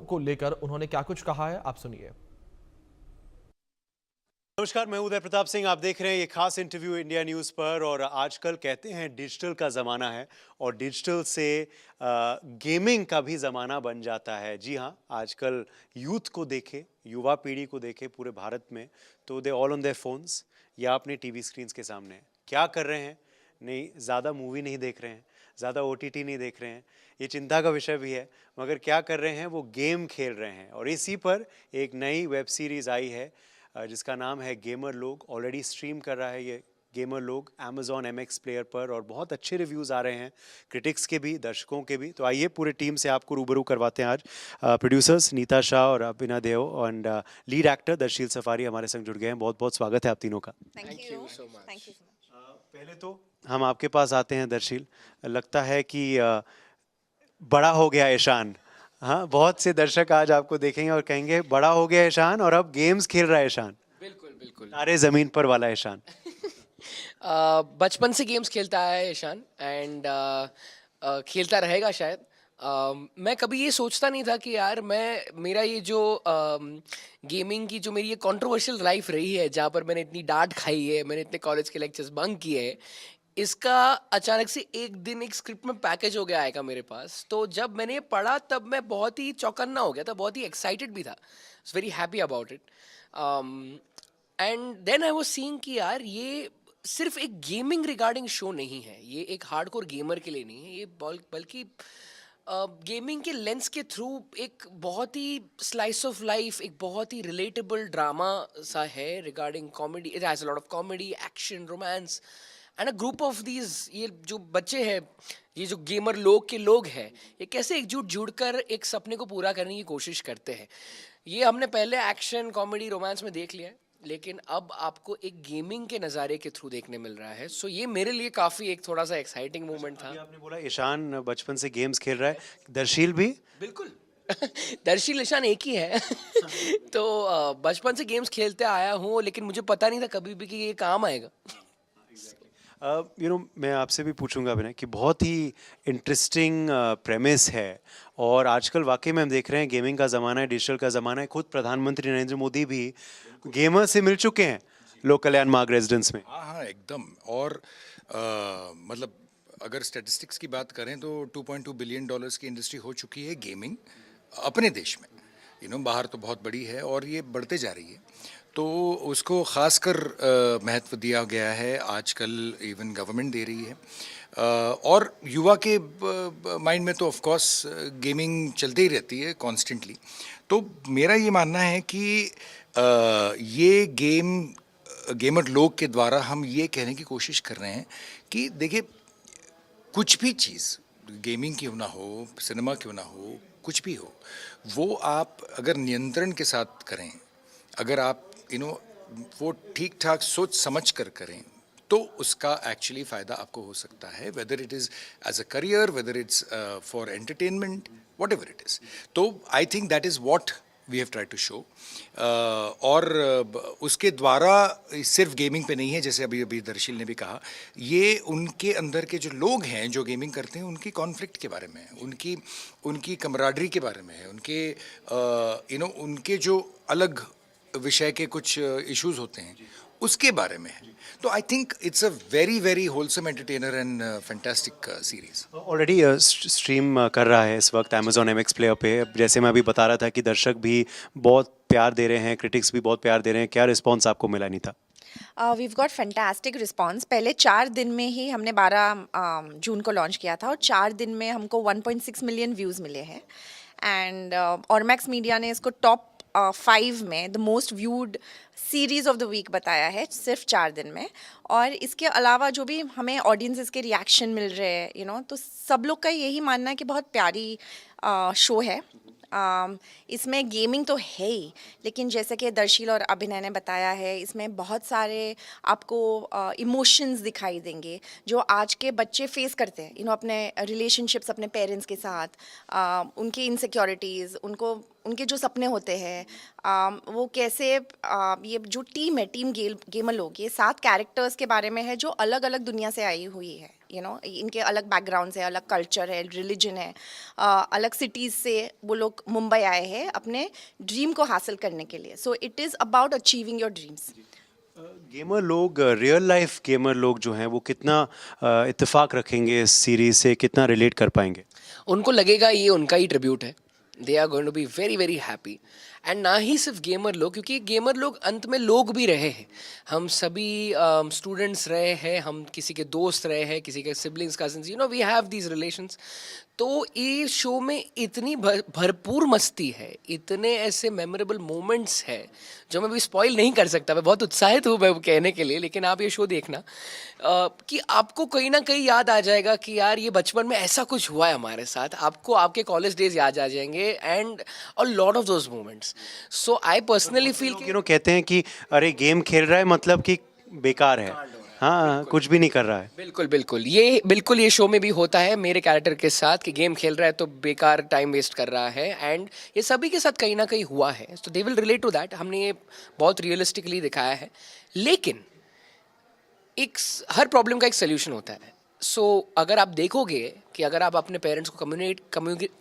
को लेकर उन्होंने क्या कुछ कहा है, आप सुनिए। नमस्कार, मैं उदय प्रताप सिंह। आप देख रहे हैं ये खास इंटरव्यू इंडिया न्यूज़ पर। और आजकल कहते हैं डिजिटल का ज़माना है और डिजिटल से गेमिंग का भी ज़माना बन जाता है। जी हाँ, आजकल यूथ को देखे, युवा पीढ़ी को देखे पूरे भारत में, तो they all on their phones या अपने टीवी स्क्रीन्स के सामने क्या कर रहे हैं? नहीं, ज़्यादा मूवी नहीं देख रहे हैं, ज़्यादा ओटीटी नहीं देख रहे हैं, ये चिंता का विषय भी है, मगर क्या कर रहे हैं, वो गेम खेल रहे हैं। और इसी पर एक नई वेब सीरीज़ आई है जिसका नाम है गेमर लोग। ऑलरेडी स्ट्रीम कर रहा है ये गेमर लोग Amazon MX प्लेयर पर और बहुत अच्छे रिव्यूज़ आ रहे हैं, क्रिटिक्स के भी, दर्शकों के भी। तो आइए पूरे टीम से आपको रूबरू करवाते हैं आज। प्रोड्यूसर्स नीता शाह और Abhinav Dev and lead actor Darsheel Safary हमारे संग जुड़ गए हैं। बहुत बहुत स्वागत है आप तीनों का। Thank you so much. पहले तो हम आपके पास आते हैं दर्शील। लगता है कि बड़ा हो गया ईशान। हाँ, बहुत से दर्शक आज आपको देखेंगे और कहेंगे बड़ा हो गया ईशान और अब गेम्स खेल रहा है ईशान। बिल्कुल बिल्कुल। तारे जमीन पर वाला ईशान। बचपन से गेम्स खेलता है ईशान एंड खेलता रहेगा शायद। मैं कभी ये सोचता नहीं था कि यार मेरा ये जो गेमिंग की जो मेरी ये कंट्रोवर्शियल लाइफ रही है, जहाँ पर मैंने इतनी डांट खाई है, मैंने इतने कॉलेज के लेक्चर्स बंक किए हैं, इसका अचानक से एक दिन एक स्क्रिप्ट में पैकेज हो गया आएगा मेरे पास। तो जब मैंने ये पढ़ा तब मैं बहुत ही चौकन्ना हो गया था, बहुत ही एक्साइटेड भी था, very happy about it. And then I was seeing कि यार ये सिर्फ एक गेमिंग रिगार्डिंग शो नहीं है, ये एक हार्डकोर गेमर के लिए नहीं है, ये बल्कि गेमिंग के लेंस के थ्रू एक बहुत ही स्लाइस ऑफ लाइफ, एक बहुत ही रिलेटेबल ड्रामा सा है regarding comedy. It has a lot of comedy, action, romance and a group of these, ये जो बच्चे हैं, ये जो गेमर लोग के लोग हैं, ये कैसे एकजुट जुड़कर एक सपने को पूरा करने की कोशिश करते हैं। ये हमने पहले एक्शन, कॉमेडी, रोमांस में देख लिया है, लेकिन अब आपको एक गेमिंग के नज़ारे के थ्रू देखने मिल रहा है। सो ये मेरे लिए काफ़ी एक थोड़ा सा एक्साइटिंग मोमेंट था। आपने बोला ईशान बचपन से गेम्स खेल रहा है, दर्शील भी? बिल्कुल। दर्शी ईशान एक ही है। तो बचपन से गेम्स खेलते आया हूँ, लेकिन मुझे पता नहीं था कभी भी कि ये काम आएगा। मैं आपसे भी पूछूंगा अभिनय कि बहुत ही इंटरेस्टिंग प्रेमिस है और आजकल वाकई में हम देख रहे हैं गेमिंग का ज़माना है, डिजिटल का ज़माना है। खुद प्रधानमंत्री नरेंद्र मोदी भी गेमर से मिल चुके हैं लोक कल्याण मार्ग रेजिडेंस में। हाँ हाँ एकदम। और मतलब अगर स्टैटिस्टिक्स की बात करें तो $2.2 बिलियन की इंडस्ट्री हो चुकी है गेमिंग अपने देश में। बाहर तो बहुत बड़ी है और ये बढ़ते जा रही है, तो उसको खासकर महत्व दिया गया है आजकल, इवन गवर्नमेंट दे रही है। और युवा के माइंड में तो ऑफ कोर्स गेमिंग चलती ही रहती है कॉन्स्टेंटली। तो मेरा ये मानना है कि ये गेमर लोग के द्वारा हम ये कहने की कोशिश कर रहे हैं कि देखिए, कुछ भी चीज़ गेमिंग क्यों ना हो, सिनेमा क्यों ना हो, कुछ भी हो, वो आप अगर नियंत्रण के साथ करें, अगर आप वो ठीक ठाक सोच समझ कर करें, तो उसका एक्चुअली फ़ायदा आपको हो सकता है, whether it is as a career, whether it's for entertainment, whatever it is. तो I think that is what we have try to show. और उसके द्वारा सिर्फ गेमिंग पे नहीं है, जैसे अभी दर्शील ने भी कहा, ये उनके अंदर के जो लोग हैं जो गेमिंग करते हैं उनकी कॉन्फ्लिक्ट के बारे में है, उनकी कमराडरी के बारे में है, उनके जो अलग विषय के कुछ इश्यूज होते हैं उसके बारे में है। तो I think it's a very very wholesome entertainer and fantastic series. Already stream कर रहा है इस वक्त Amazon MX प्लेयर पे। जैसे मैं अभी बता रहा था कि दर्शक भी बहुत प्यार दे रहे हैं, क्रिटिक्स भी बहुत प्यार दे रहे हैं। क्या रिस्पॉन्स आपको मिला नहीं था? We've got fantastic response. पहले 4 दिन में ही हमने 12 जून को लॉन्च किया था और 4 दिन में हमको 1.6 मिलियन व्यूज़ मिले हैं। एंड ऑरमैक्स मीडिया ने इसको टॉप 5 में the most viewed series of the week बताया है सिर्फ 4 दिन में। और इसके अलावा जो भी हमें ऑडियंसेस के रिएक्शन मिल रहे हैं, तो सब लोग का यही मानना है कि बहुत प्यारी शो है। इसमें गेमिंग तो है ही, लेकिन जैसे कि दर्शील और अभिनय ने बताया है, इसमें बहुत सारे आपको इमोशंस दिखाई देंगे जो आज के बच्चे फेस करते हैं, अपने रिलेशनशिप्स अपने पेरेंट्स के साथ, उनकी इनसिक्योरिटीज़, उनके जो सपने होते हैं, वो कैसे ये जो टीम है, टीम गेमर लोग, ये 7 कैरेक्टर्स के बारे में है जो अलग अलग दुनिया से आई हुई है। इनके अलग बैकग्राउंड है, अलग कल्चर है, रिलीजन है, अलग सिटीज़ से वो लोग मुंबई आए हैं अपने ड्रीम को हासिल करने के लिए। So it is about achieving your dreams. Gamer लोग, रियल लाइफ गेमर लोग जो हैं वो कितना इत्तेफाक रखेंगे इस सीरीज से, कितना रिलेट कर पाएंगे? उनको लगेगा ये उनका ही ट्रिब्यूट है। They are going to be very very happy. And ना ही सिर्फ गेमर लोग, क्योंकि गेमर लोग अंत में लोग भी रहे हैं। हम सभी स्टूडेंट्स रहे हैं, हम किसी के दोस्त रहे हैं, किसी के siblings, cousins, we have these relations. तो ये शो में इतनी भरपूर मस्ती है, इतने ऐसे मेमोरेबल मोमेंट्स हैं जो मैं भी स्पॉइल नहीं कर सकता। मैं बहुत उत्साहित हूँ मैं कहने के लिए, लेकिन आप ये शो देखना कि आपको कहीं ना कहीं याद आ जाएगा कि यार ये बचपन में ऐसा कुछ हुआ है हमारे साथ। आपको आपके कॉलेज डेज याद आ जाएंगे and a lot of those moments. So I personally feel कहते हैं कि अरे गेम खेल रहा है मतलब कि बेकार है, हाँ कुछ भी नहीं कर रहा है। बिल्कुल ये शो में भी होता है मेरे कैरेक्टर के साथ कि गेम खेल रहा है तो बेकार टाइम वेस्ट कर रहा है। एंड ये सभी के साथ कहीं ना कहीं हुआ है, तो they will relate to that. हमने ये बहुत रियलिस्टिकली दिखाया है, लेकिन हर प्रॉब्लम का एक सोल्यूशन होता है। सो अगर आप देखोगे कि अगर आप अपने पेरेंट्स को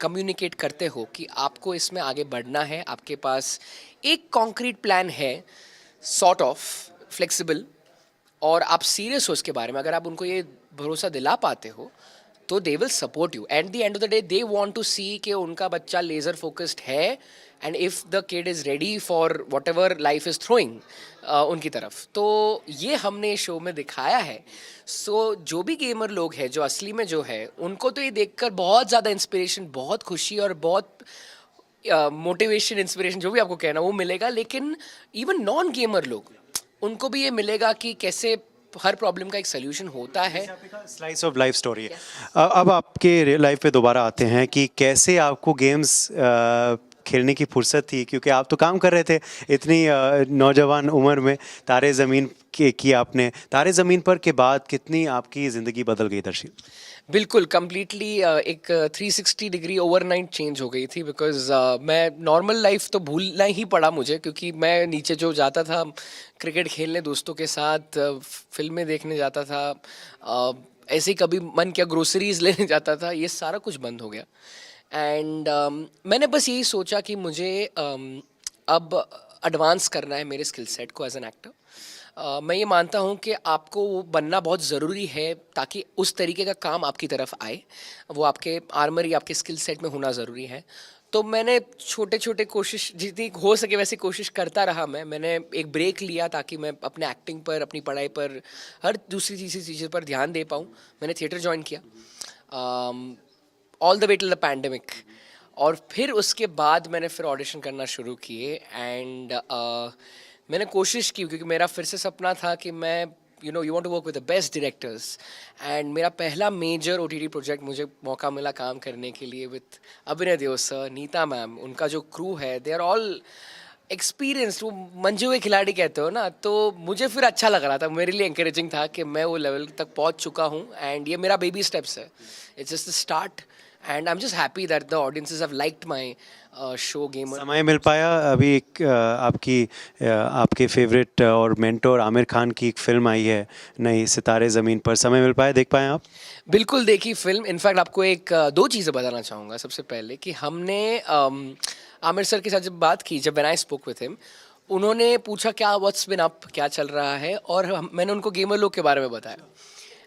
कम्युनिकेट करते हो कि आपको इसमें आगे बढ़ना है, आपके पास एक कॉन्क्रीट प्लान है, सॉर्ट ऑफ फ्लेक्सिबल, और आप सीरियस हो उसके बारे में, अगर आप उनको ये भरोसा दिला पाते हो तो they will support you. At the end of the day they want to see कि उनका बच्चा लेज़र फोकस्ड है, and if the kid is ready for whatever life is throwing उनकी तरफ। तो ये हमने शो में दिखाया है। सो जो भी गेमर लोग हैं जो असली में जो है, उनको तो ये देखकर बहुत ज़्यादा इंस्पिरेशन, बहुत खुशी और बहुत मोटिवेशन, इंस्पिरेशन, जो भी आपको कहना वो मिलेगा। लेकिन इवन नॉन गेमर लोग, उनको भी ये मिलेगा कि कैसे हर प्रॉब्लम का एक सोल्यूशन होता है। स्लाइस ऑफ लाइफ स्टोरी है। अब आपके रियल लाइफ पे दोबारा आते हैं कि कैसे आपको गेम्स खेलने की फुर्सत थी, क्योंकि आप तो काम कर रहे थे इतनी नौजवान उम्र में। तारे ज़मीन की आपने, तारे ज़मीन पर के बाद कितनी आपकी ज़िंदगी बदल गई दर्शी? बिल्कुल कम्प्लीटली एक 360 डिग्री ओवरनाइट चेंज हो गई थी। बिकॉज मैं नॉर्मल लाइफ तो भूलना ही पड़ा मुझे, क्योंकि मैं नीचे जो जाता था क्रिकेट खेलने दोस्तों के साथ, फिल्में देखने जाता था, ऐसे ही कभी मन किया ग्रोसरीज लेने जाता था, ये सारा कुछ बंद हो गया। एंड मैंने बस यही सोचा कि मुझे अब एडवांस करना है मेरे स्किल सेट को एज एन एक्टर। मैं ये मानता हूँ कि आपको वो बनना बहुत ज़रूरी है ताकि उस तरीके का काम आपकी तरफ आए, वो आपके आर्मरी, आपके स्किल सेट में होना ज़रूरी है। तो मैंने छोटे छोटे कोशिश जितनी हो सके वैसे कोशिश करता रहा। मैंने एक ब्रेक लिया ताकि मैं अपने एक्टिंग पर, अपनी पढ़ाई पर, हर दूसरी तीसरी चीज़ों पर ध्यान दे पाऊँ। मैंने थिएटर ज्वाइन किया all the way till the pandemic, और फिर उसके बाद मैंने फिर ऑडिशन करना शुरू किए। एंड मैंने कोशिश की, क्योंकि मेरा फिर से सपना था कि मैं you want to work with the best directors. And मेरा पहला मेजर OTT प्रोजेक्ट मुझे मौका मिला काम करने के लिए विद अभिनय देओल सर, नीता मैम, उनका जो क्रू है, दे आर ऑल एक्सपीरियंस्ड। वो मंजे हुए खिलाड़ी कहते हो ना, तो मुझे फिर अच्छा लग रहा था, मेरे लिए इंकरेजिंग था कि मैं वो लेवल तक पहुंच चुका हूँ। एंड ये मेरा बेबी स्टेप्स है, it's just the start. And I am just happy that the audiences have liked my show gamer. समय मिल पाया अभी एक आपके फेवरेट और मेंटोर आमिर खान की एक फिल्म आई है नई, सितारे ज़मीन पर, समय मिल पाया, देख पाए आप? बिल्कुल देखी फिल्म। इनफैक्ट आपको एक दो चीज़ें बताना चाहूँगा। सबसे पहले कि हमने आमिर सर के साथ जब बात की, जब when I spoke with him, उन्होंने पूछा क्या व्हाट्स बिन अप, क्या चल रहा है, और मैंने उनको गेमर लोग के बारे में बताया।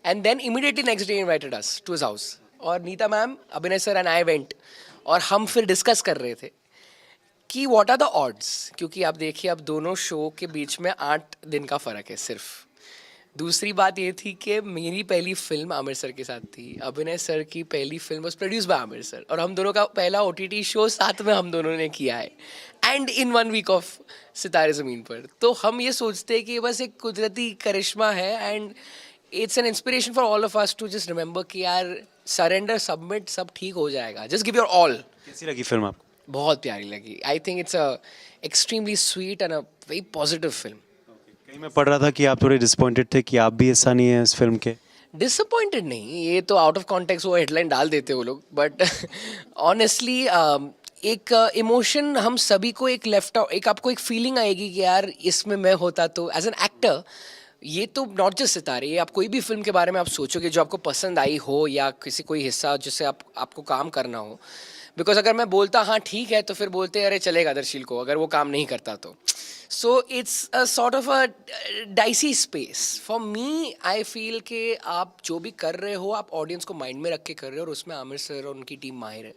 And then immediately next day invited us to his house, और Neeta ma'am, Abhinay sir and I went, और हम फिर डिस्कस कर रहे थे कि व्हाट आर द ऑड्स, क्योंकि आप देखिए अब दोनों शो के बीच में 8 दिन का फ़र्क है सिर्फ। दूसरी बात ये थी कि मेरी पहली फिल्म आमिर सर के साथ थी, अभिनय सर की पहली film was produce by Aamir sir, और हम दोनों का पहला OTT शो साथ में हम दोनों ने किया है, एंड इन 1 वीक ऑफ सितारे ज़मीन पर। तो हम ये सोचते हैं कि बस एक कुदरती करिश्मा है, and it's an inspiration for all of us to just remember कि यार सरेंडर, सबमिट, सब ठीक हो जाएगा, जस्ट गिव योर ऑल। कैसी लगी फिल्म आपको? बहुत प्यारी लगी। I think it's a extremely sweet and a very positive film. कहीं मैं पढ़ रहा था कि आप थोड़े डिसअपॉइंटेड थे कि आप भी हिस्सा नहीं है इस फिल्म के। डिसअपॉइंटेड नहीं, ये तो आउट ऑफ कॉन्टेक्स्ट वो हेडलाइन डाल देते वो लोग, बट ऑनेस्टली एक इमोशन हम सभी को एक लेफ्ट आउट, एक आपको एक फीलिंग आएगी कि यार इसमें मैं होता तो एज एन एक्टर। ये तो नॉट जस्ट सितारे, ये आप कोई भी फिल्म के बारे में आप सोचोगे जो आपको पसंद आई हो या किसी कोई हिस्सा जिससे आपको काम करना हो। बिकॉज अगर मैं बोलता हाँ ठीक है तो फिर बोलते अरे चलेगा दर्शील को, अगर वो काम नहीं करता तो। So it's a sort of a dicey space for me. I feel कि आप जो भी कर रहे हो आप ऑडियंस को माइंड में रख के कर रहे हो, और उसमें आमिर सर और उनकी टीम माहिर है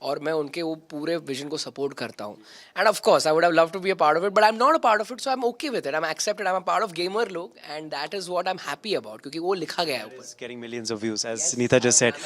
और मैं उनके वो पूरे विजन को सपोर्ट करता हूँ। And of course I would have love to be a part of it, but I am not a part of it, so I am okay with it, I am accepted, I am a part of gamer लोग, and that is what I am happy about, क्योंकि वो लिखा गया है ऊपर। It's getting millions of views, as Neeta just said.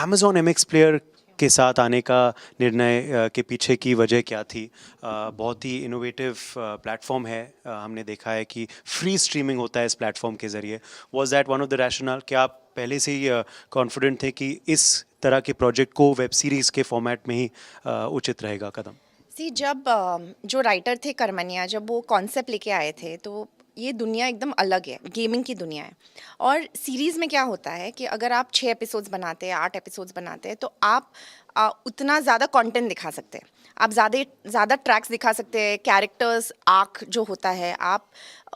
Amazon MX Player के साथ आने का निर्णय के पीछे की वजह क्या थी? बहुत ही इनोवेटिव प्लेटफॉर्म है, हमने देखा है कि फ्री स्ट्रीमिंग होता है इस प्लेटफॉर्म के ज़रिए। Was that one of the rational? क्या आप पहले से ही कॉन्फिडेंट थे कि इस तरह के प्रोजेक्ट को वेब सीरीज़ के फॉर्मेट में ही उचित रहेगा कदम? सी जब जो राइटर थे करमनिया, जब वो कॉन्सेप्ट लेके आए थे तो ये दुनिया एकदम अलग है, गेमिंग की दुनिया है। और सीरीज़ में क्या होता है कि अगर आप 6 एपिसोड्स बनाते हैं, 8 एपिसोड्स बनाते हैं, तो आप उतना ज़्यादा कंटेंट दिखा सकते हैं, आप ज़्यादा ट्रैक्स दिखा सकते हैं, कैरेक्टर्स आर्क जो होता है आप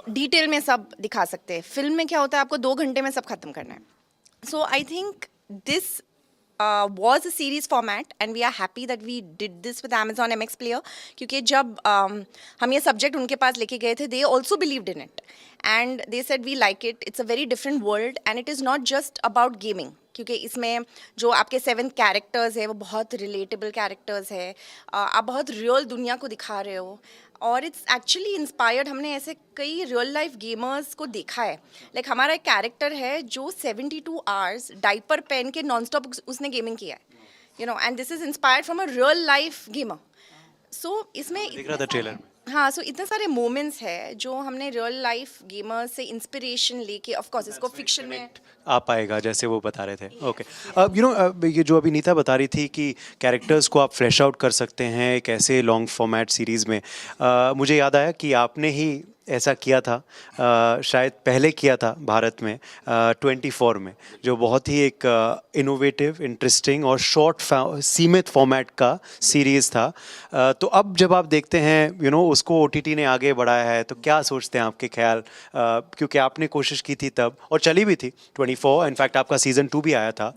डिटेल में सब दिखा सकते हैं। फिल्म में क्या होता है, आपको 2 घंटे में सब खत्म करना है। So I think this was a series format and we are happy that we did this with Amazon MX Player, क्योंकि जब हम ये सब्जेक्ट उनके पास लेके गए थे, they also believed in it and they said we like it, it's a very different world and it is not just about gaming, क्योंकि इसमें जो आपके 7 कैरेक्टर्स है वो बहुत रिलेटेबल कैरेक्टर्स है, आप बहुत रियल दुनिया को दिखा रहे हो और इट्स एक्चुअली इंस्पायर्ड। हमने ऐसे कई रियल लाइफ गेमर्स को देखा है, लाइक हमारा एक कैरेक्टर है जो 72 आवर्स डाइपर पहन के नॉन स्टॉप उसने गेमिंग किया है, you know, and this is inspired from a real life gamer. So इसमें दिख रहा था ट्रेलर में। हाँ, सो इतने सारे मोमेंट्स है जो हमने रियल लाइफ गेमर्स से इंस्पिरेशन लेके, ऑफ कोर्स इसको फिक्शन में आ पाएगा जैसे वो बता रहे थे। ओके, यू नो ये जो अभी नीता बता रही थी कि कैरेक्टर्स को आप फ्लैश आउट कर सकते हैं एक ऐसे लॉन्ग फॉर्मेट सीरीज़ में, मुझे याद आया कि आपने ही ऐसा किया था, शायद पहले किया था भारत में 24 में, जो बहुत ही एक इनोवेटिव, इंटरेस्टिंग और शॉर्ट सीमित फॉर्मेट का सीरीज़ था। तो अब जब आप देखते हैं यू नो उसको OTT ने आगे बढ़ाया है, तो क्या सोचते हैं आपके ख्याल? क्योंकि आपने कोशिश की थी तब और चली भी थी 24, इनफैक्ट आपका सीज़न 2 भी आया था,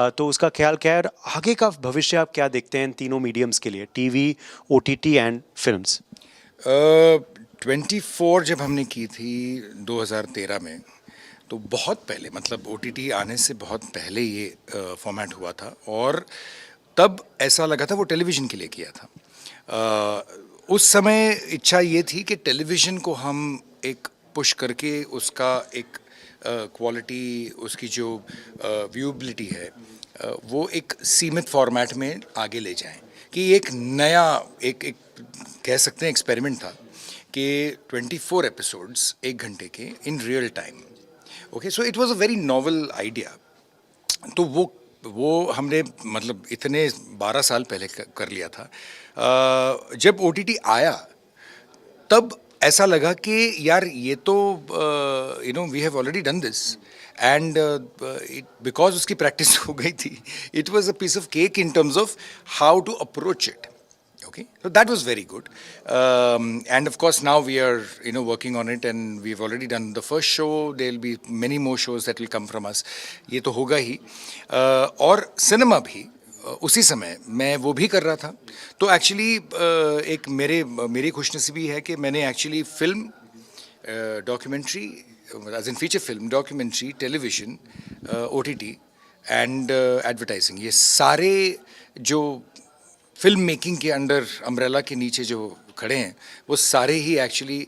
तो उसका ख्याल क्या है? आगे का भविष्य आप क्या देखते हैं इन तीनों मीडियम्स के लिए, TV, OTT एंड फिल्म्स? 24 जब हमने की थी 2013 में, तो बहुत पहले, मतलब OTT आने से बहुत पहले ये फॉर्मेट हुआ था और तब ऐसा लगा था वो टेलीविज़न के लिए किया था। उस समय इच्छा ये थी कि टेलीविज़न को हम एक पुश करके उसका एक क्वालिटी, उसकी जो व्यूबिलिटी है, वो एक सीमित फॉर्मेट में आगे ले जाएं, कि एक नया एक कह सकते हैं एक्सपेरिमेंट था कि 24 एपिसोड्स 1 घंटे के in real time. Okay, so it was a very novel idea. तो वो हमने मतलब इतने 12 साल पहले कर लिया था। जब OTT आया तब ऐसा लगा कि यार ये तो you know we have already done this and because उसकी प्रैक्टिस हो गई थी, it was a piece of cake in terms of how to approach it. Okay, so that was very good, and of course now we are working on it, and we've already done the first show. There'll be many more shows that will come from us. ये तो होगा ही, और cinema भी उसी समय मैं वो भी कर रहा था. तो एक्चुअली एक मेरी खुशनसीबी है कि मैंने actually film, documentary, as in feature film, documentary, television, OTT and advertising, ये सारे जो फिल्म मेकिंग के अंडर अम्ब्रेला के नीचे जो खड़े हैं, वो सारे ही एक्चुअली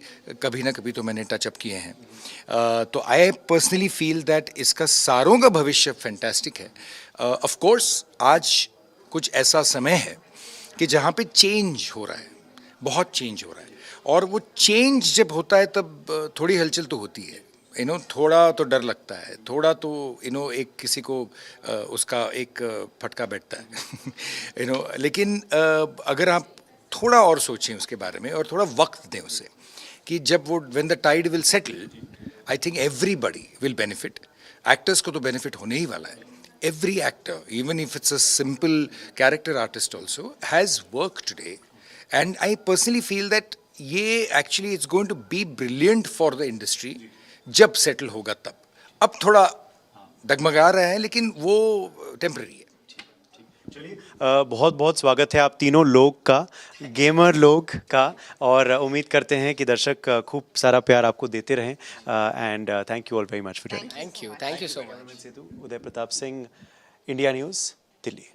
कभी ना कभी तो मैंने टचअप किए हैं. तो आई पर्सनली फील दैट इसका सारों का भविष्य फैंटास्टिक है. ऑफ कोर्स आज कुछ ऐसा समय है कि जहाँ पे चेंज हो रहा है, बहुत चेंज हो रहा है, और वो चेंज जब होता है तब थोड़ी हलचल तो होती है. थोड़ा तो डर लगता है, थोड़ा तो एक किसी को उसका एक फटका बैठता है. लेकिन अगर आप थोड़ा और सोचें उसके बारे में और थोड़ा वक्त दें उसे, कि जब वो when the tide will settle, I think everybody will benefit. Actors को तो बेनिफिट होने ही वाला है, every actor, even if it's a simple character artist also, has work today. And I personally feel that ये actually it's going to be brilliant for the industry जब settle होगा तब. अब थोड़ा डगमगा रहा है लेकिन वो temporary है. चलिए बहुत बहुत स्वागत है आप तीनों लोग का, गेमर लोग का, और उम्मीद करते हैं कि दर्शक खूब सारा प्यार आपको देते रहें and thank you all very much for joining. Thank you so much. Uday Pratap Singh, India news, Delhi.